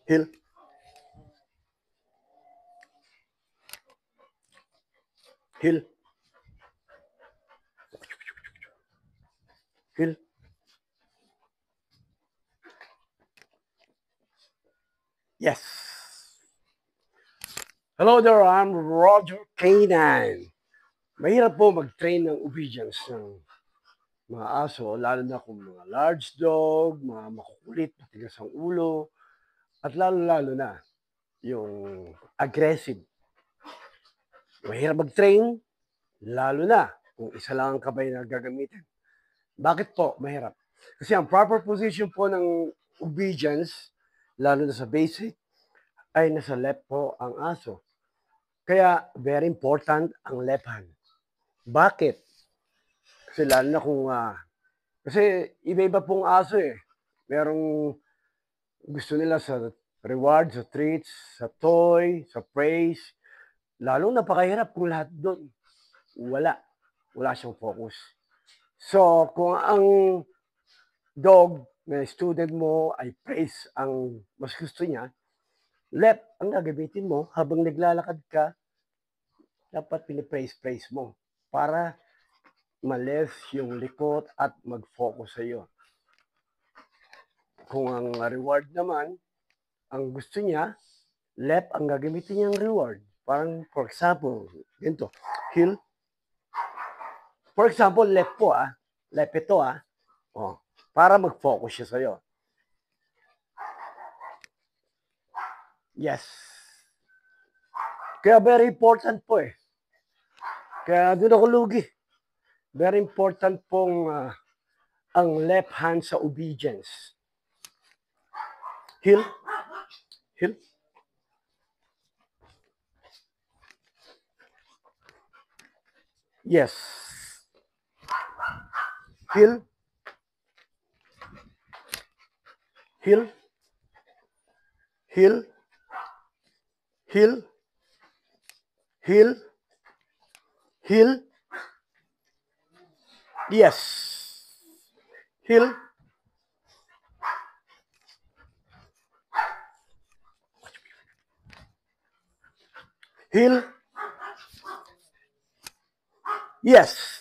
Heel. Heel. Heel. Yes. Hello there, I'm Roger K9. Mahirap po mag-train ng obedience ng mga aso, lalo na kung mga large dog, mga makukulit, matigas ang ulo, at lalo-lalo na yung aggressive. Mahirap mag-train, lalo na kung isa lang ang kamay na gagamitin. Bakit po mahirap? Kasi ang proper position po ng obedience, lalo na sa basic, ay nasa left po ang aso. Kaya very important ang left hand. Bakit? Kasi lalo na kung kasi iba-iba pong aso eh. Merong gusto nila sa reward, sa treats, sa toy, sa praise. Lalong napakahirap kung lahat doon. Wala siyang focus. So, kung ang dog na student mo ay praise ang mas gusto niya, left ang gagamitin mo habang naglalakad ka, dapat pinipraise-praise mo para ma-less yung likot at mag-focus sa iyo. Kung ang reward naman, ang gusto niya, left ang gagamitin niyang reward. Parang, for example, ganito, heel. For example, left po left ito oh, para mag-focus siya sa'yo. Yes. Kaya very important po eh. Kaya doon ako lugi. Very important pong ang left hand sa obedience. Heel. Heel. Yes. Heel. Heel. Heel. Heel. Heel. Heel. Yes. Heel. Heel. Yes.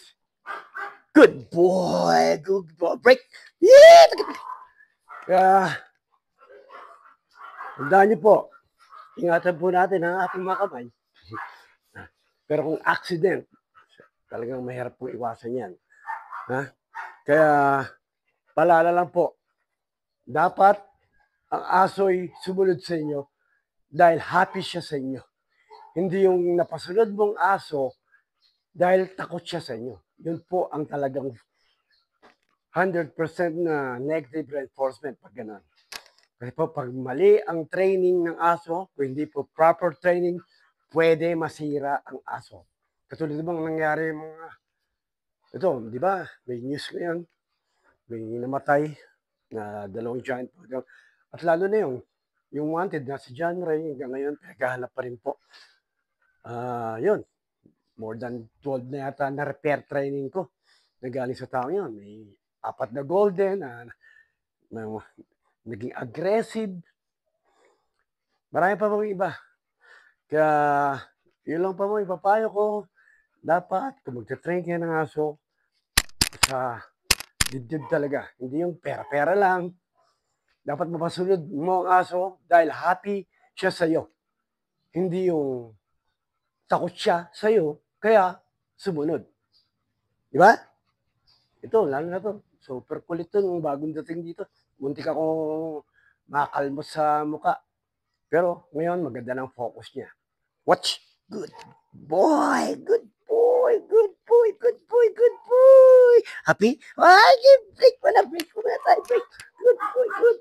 Good boy. Good boy. Break. Yeah. Tandaan niyo po, ingatan po natin ang ating mga kamay. Pero kung accident, talagang mahirap po iwasan yan. Kaya, paalala lang po, dapat ang aso'y sumunod sa inyo dahil happy siya sa inyo. Hindi yung napasunod mong aso dahil takot siya sa inyo. Yun po ang talagang 100% na negative reinforcement pag gano'n. Kasi po, pag mali ang training ng aso, kung hindi po proper training, pwede masira ang aso. Katulad bang nangyari mga, ito, di ba, may news ngayon, may namatay na 2 giant pug. At lalo na yung wanted na si John Ray, hanggang ngayon, pinaghahanap pa rin po. Yun, more than 12 na yata na repair training ko na galing sa tao yun. May 4 na golden, naging aggressive. Marami pa pong iba. Kaya, yun lang pa mo, ipapayo ko. Dapat, kung magta-train kayo ng aso, sa dibdib talaga. Hindi yung pera-pera lang. Dapat mapasunod mo ang aso dahil happy siya sa'yo. Hindi yung takot siya sa'yo, kaya sumunod. Di ba? Ito, lalo na to. Super kulit to nung bagong dating dito. Muntik akong makalmos sa muka. Pero ngayon, maganda ng focus niya. Watch. Good boy. Good boy. Good boy. Good boy. Good boy. Happy? Ay, break mo na. Break mo na tayo. Break. Good boy. Good